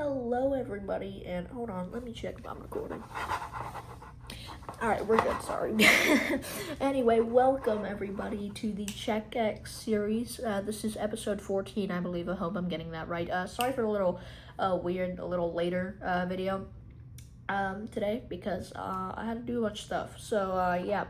Hello, everybody, and hold on, let me check if I'm recording. Alright, we're good, sorry. Anyway, welcome, everybody, to the CheckX series. This is episode 14, I believe. I hope I'm getting that right. Sorry for the little weird, a little later video today, because I had to do a bunch of stuff. So, yeah.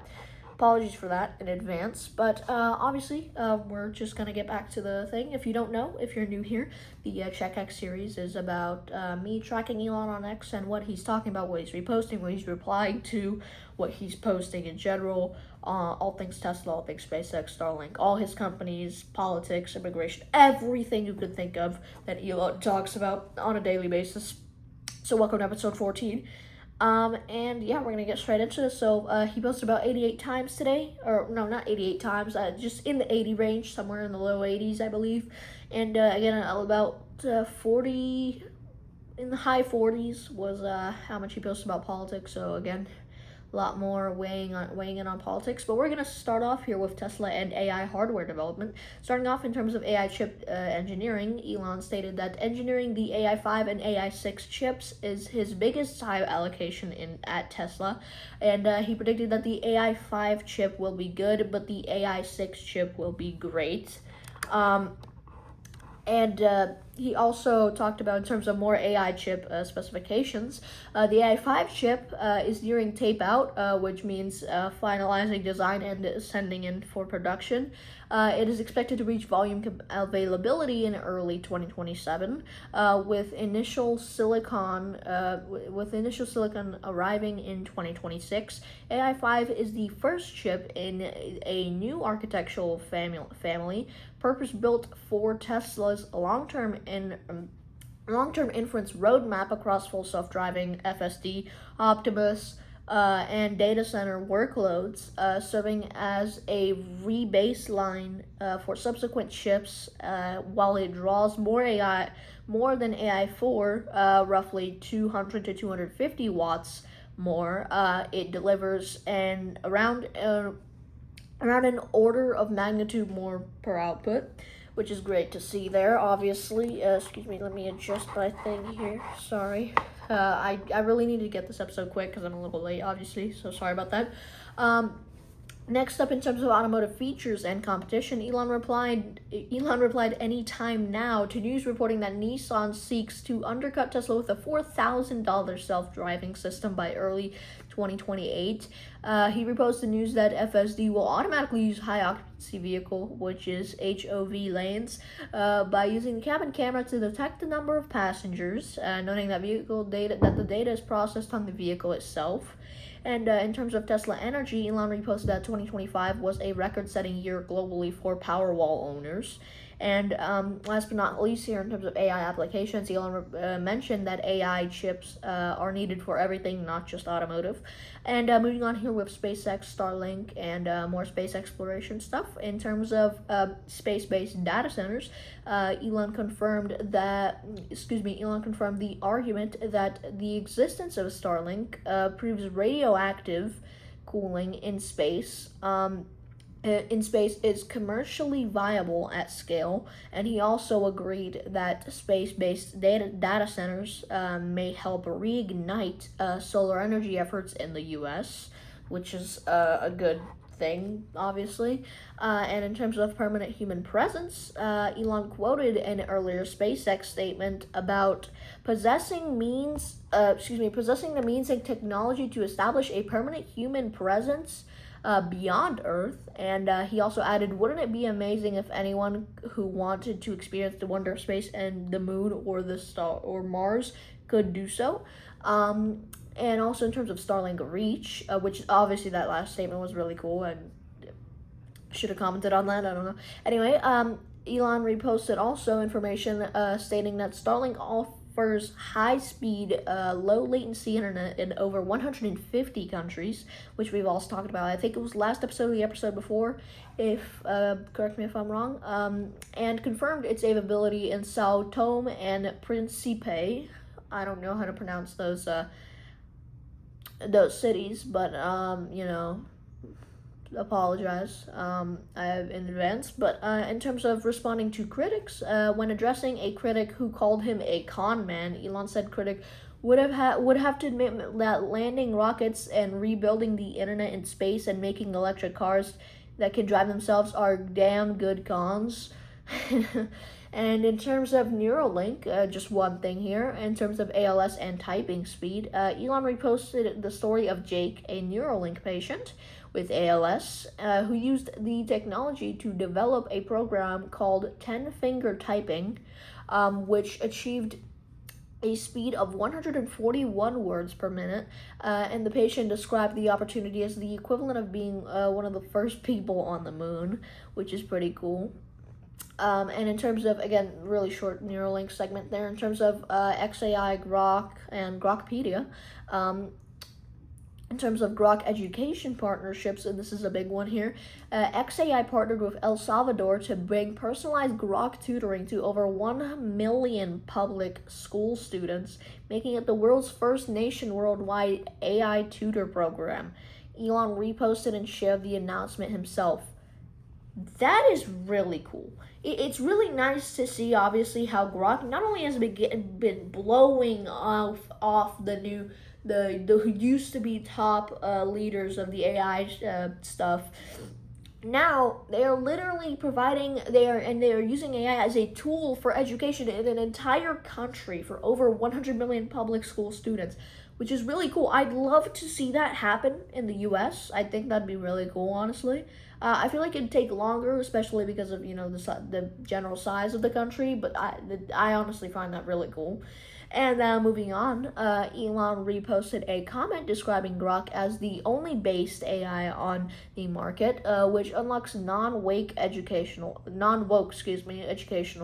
Apologies for that in advance, but obviously we're just gonna get back to the thing. If you don't know, if you're new here, the CheckX series is about me tracking Elon on X and what he's talking about, what he's reposting, what he's replying to, what he's posting in general, all things Tesla, all things SpaceX, Starlink, all his companies, politics, immigration, everything you could think of that Elon talks about on a daily basis. So welcome to episode 14. And yeah, we're gonna get straight into this. So, he posted about 88 times today, or no, not 88 times, just in the 80 range, somewhere in the low 80s, I believe. And, again, about 40, in the high 40s was, how much he posted about politics. So, again, a lot more weighing in on politics. But we're going to start off here with Tesla and AI hardware development. Starting off in terms of AI chip engineering, Elon stated that engineering the AI5 and AI6 chips is his biggest time allocation at Tesla. And he predicted that the AI5 chip will be good, but the AI6 chip will be great. And he also talked about, in terms of more AI chip specifications, the AI5 chip is nearing tape out, which means finalizing design and sending in for production. It is expected to reach volume availability in early 2027, with initial silicon arriving in 2026. AI5 is the first chip in a new architectural family purpose-built for Tesla's long-term inference roadmap across full self-driving, FSD, Optimus, and data center workloads, serving as a rebaseline for subsequent chips. While it draws more than AI4, roughly 200 to 250 watts more, it delivers around an order of magnitude more per output, which is great to see there, obviously. Excuse me, let me adjust my thing here. Sorry. I really need to get this episode quick because I'm a little late, obviously, so sorry about that. Next up, in terms of automotive features and competition, Elon replied anytime now to news reporting that Nissan seeks to undercut Tesla with a $4,000 self-driving system by early 2028. He reposted news that FSD will automatically use high occupancy vehicle, which is HOV lanes, by using the cabin camera to detect the number of passengers, noting that the data is processed on the vehicle itself. And in terms of Tesla Energy, Elon reposted that 2025 was a record-setting year globally for Powerwall owners. And last but not least, here in terms of AI applications, Elon mentioned that AI chips are needed for everything, not just automotive. And moving on here with SpaceX, Starlink, and more space exploration stuff. In terms of space-based data centers, Elon confirmed the argument that the existence of Starlink proves radioactive cooling in space is commercially viable at scale, and he also agreed that space-based data centers may help reignite solar energy efforts in the U.S., which is a good thing, obviously. And in terms of permanent human presence, Elon quoted an earlier SpaceX statement about possessing the means and technology to establish a permanent human presence beyond Earth. And he also added, wouldn't it be amazing if anyone who wanted to experience the wonder of space and the moon or the star or Mars could do so? And also in terms of Starlink reach, which obviously that last statement was really cool, and should have commented on that, I don't know. Anyway, Elon reposted also information stating that Starlink offers high-speed, low-latency internet in over 150 countries, which we've also talked about. I think it was last episode or the episode before, correct me if I'm wrong, and confirmed its availability in Sao Tome and Principe. I don't know how to pronounce those cities, but, apologize in advance. But in terms of responding to critics, when addressing a critic who called him a con man, Elon said critic would have to admit that landing rockets and rebuilding the internet in space and making electric cars that can drive themselves are damn good cons. And in terms of Neuralink, just one thing here, in terms of ALS and typing speed, Elon reposted the story of Jake, a Neuralink patient with ALS, who used the technology to develop a program called 10-finger typing, which achieved a speed of 141 words per minute, and the patient described the opportunity as the equivalent of being one of the first people on the moon, which is pretty cool. And in terms of, again, really short Neuralink segment there, in terms of XAI, Grok, and Grokpedia, in terms of Grok education partnerships, and this is a big one here, XAI partnered with El Salvador to bring personalized Grok tutoring to over 1 million public school students, making it the world's first worldwide AI tutor program. Elon reposted and shared the announcement himself. That is really cool. It's really nice to see, obviously, how Grok not only has been blowing off the who used to be top leaders of the AI stuff. Now they are literally they are using AI as a tool for education in an entire country for over 100 million public school students, which is really cool. I'd love to see that happen in the U.S. I think that'd be really cool, honestly. I feel like it'd take longer, especially because of the general size of the country. But I honestly find that really cool. And moving on, Elon reposted a comment describing Grok as the only based AI on the market, which unlocks non-woke educational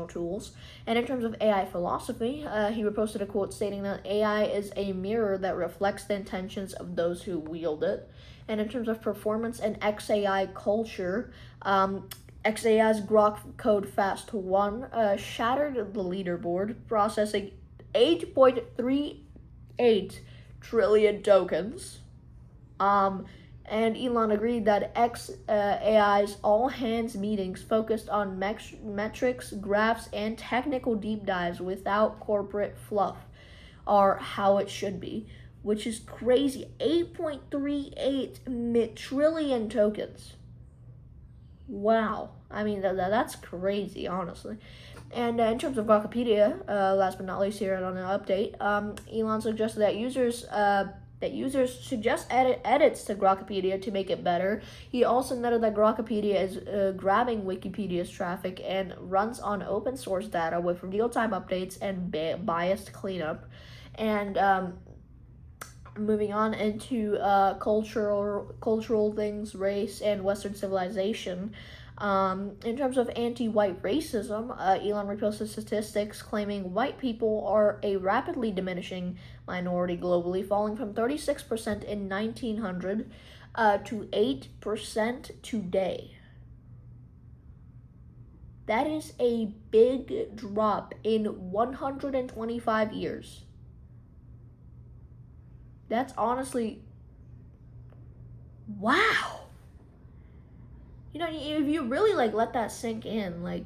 tools. And in terms of AI philosophy, he reposted a quote stating that AI is a mirror that reflects the intentions of those who wield it. And in terms of performance and XAI culture, XAI's Grok Code Fast 1 shattered the leaderboard, processing 8.38 trillion tokens. And Elon agreed that XAI's all-hands meetings focused on metrics, graphs, and technical deep dives without corporate fluff are how it should be, which is crazy. 8.38 trillion tokens. Wow. I mean, that's crazy, honestly. And in terms of Wikipedia, last but not least here on an update, Elon suggested that users suggest edits to Wikipedia to make it better. He also noted that Wikipedia is grabbing Wikipedia's traffic and runs on open source data with real-time updates and biased cleanup. And moving on into cultural things, race, and Western civilization. In terms of anti-white racism, Elon reposted statistics claiming white people are a rapidly diminishing minority globally, falling from 36% in 1900 to 8% today. That is a big drop in 125 years. That's honestly, wow. If you really let that sink in,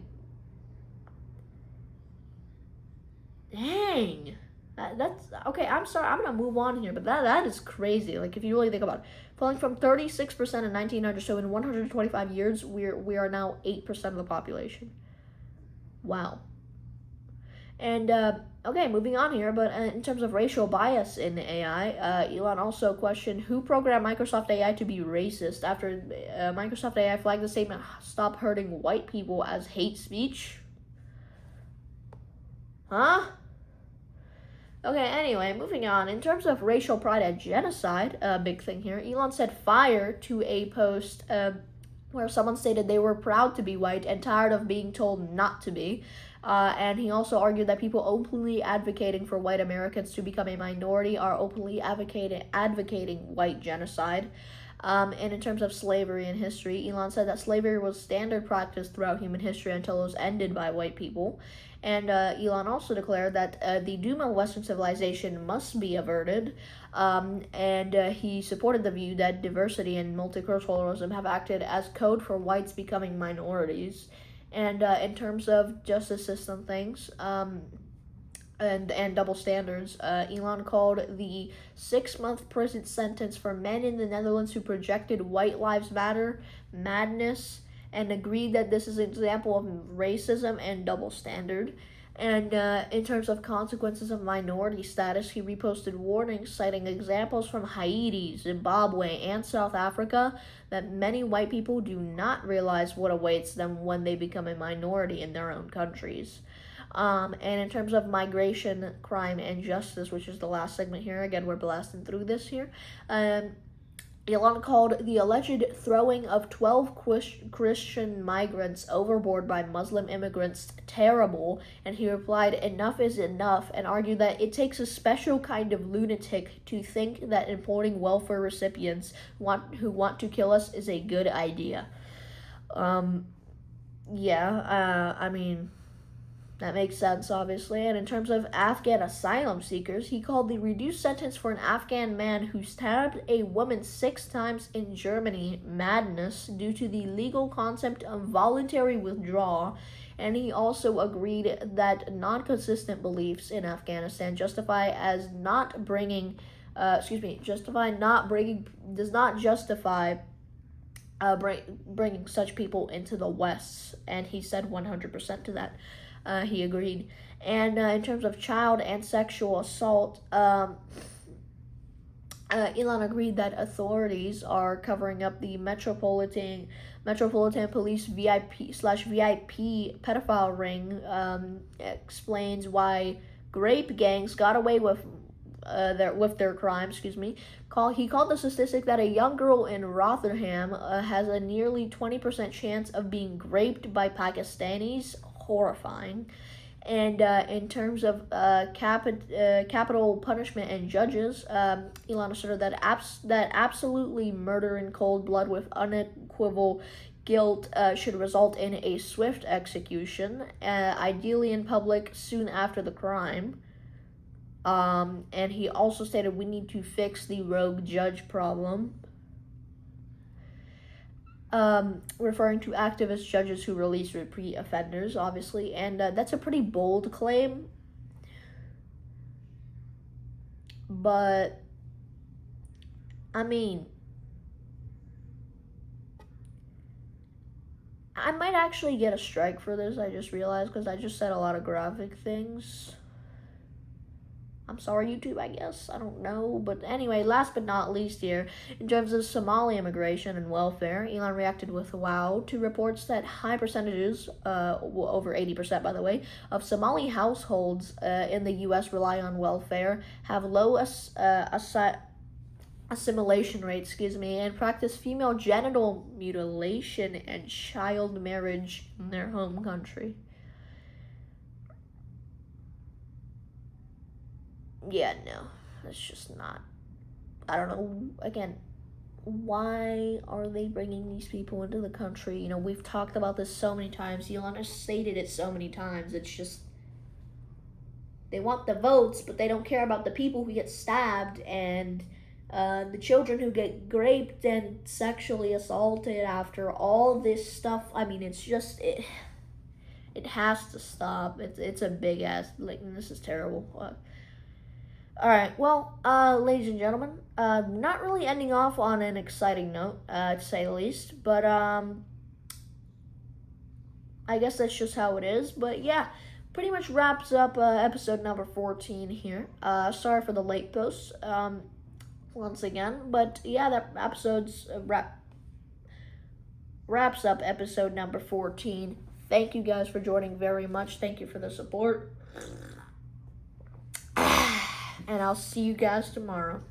dang, that's okay. I'm sorry, I'm gonna move on here, but that is crazy. If you really think about it, falling from 36% in 1900, so in 125 years, we are now 8% of the population. Wow. And okay, moving on here, but in terms of racial bias in AI, Elon also questioned who programmed Microsoft AI to be racist after Microsoft AI flagged the statement "Stop hurting white people" as hate speech. Huh? Okay, anyway, moving on. In terms of racial pride and genocide, big thing here, Elon said fire to a post where someone stated they were proud to be white and tired of being told not to be. And he also argued that people openly advocating for white Americans to become a minority are openly advocating white genocide. And in terms of slavery in history, Elon said that slavery was standard practice throughout human history until it was ended by white people. And Elon also declared that the doom of Western civilization must be averted. And he supported the view that diversity and multiculturalism have acted as code for whites becoming minorities. And in terms of justice system things, and double standards, Elon called the 6-month prison sentence for men in the Netherlands who projected White Lives Matter madness, and agreed that this is an example of racism and double standard. And in terms of consequences of minority status, he reposted warnings citing examples from Haiti, Zimbabwe, and South Africa that many white people do not realize what awaits them when they become a minority in their own countries. And in terms of migration, crime, and justice, which is the last segment here, again, we're blasting through this here. Elon called the alleged throwing of 12 Christian migrants overboard by Muslim immigrants terrible, and he replied, "Enough is enough," and argued that it takes a special kind of lunatic to think that importing welfare recipients who want to kill us is a good idea. I mean, that makes sense, obviously. And in terms of Afghan asylum seekers, he called the reduced sentence for an Afghan man who stabbed a woman 6 times in Germany madness due to the legal concept of voluntary withdrawal. And he also agreed that non-consistent beliefs in Afghanistan does not justify bringing such people into the West. And he said 100% to that. He agreed. And in terms of child and sexual assault, Elon agreed that authorities are covering up the Metropolitan Police VIP/VIP pedophile ring. Explains why grape gangs got away with their crime. He called the statistic that a young girl in Rotherham has a nearly 20% chance of being raped by Pakistanis. Horrifying. And in terms of capital punishment and judges, Elon asserted that absolutely murder in cold blood with unequivocal guilt should result in a swift execution, ideally in public soon after the crime. And he also stated we need to fix the rogue judge problem. Referring to activist judges who release repeat offenders, obviously, and that's a pretty bold claim. But, I mean, I might actually get a strike for this, I just realized, because I just said a lot of graphic things. I'm sorry, YouTube, I guess. I don't know. But anyway, last but not least here, in terms of Somali immigration and welfare, Elon reacted with wow to reports that high percentages, over 80% by the way, of Somali households in the U.S. rely on welfare, have low assimilation rates, and practice female genital mutilation and child marriage in their home country. Yeah, no, that's just not. I don't know. Again, why are they bringing these people into the country? You know, we've talked about this so many times. Elon has stated it so many times. It's just they want the votes, but they don't care about the people who get stabbed and the children who get raped and sexually assaulted after all this stuff. I mean, it's just it has to stop. It's a big ass, like, this is terrible. Alright, well, ladies and gentlemen, not really ending off on an exciting note, to say the least, but, I guess that's just how it is, but yeah, pretty much wraps up, episode number 14 here. Sorry for the late post, once again, but yeah, that episode's, wraps up episode number 14. Thank you guys for joining very much. Thank you for the support. And I'll see you guys tomorrow.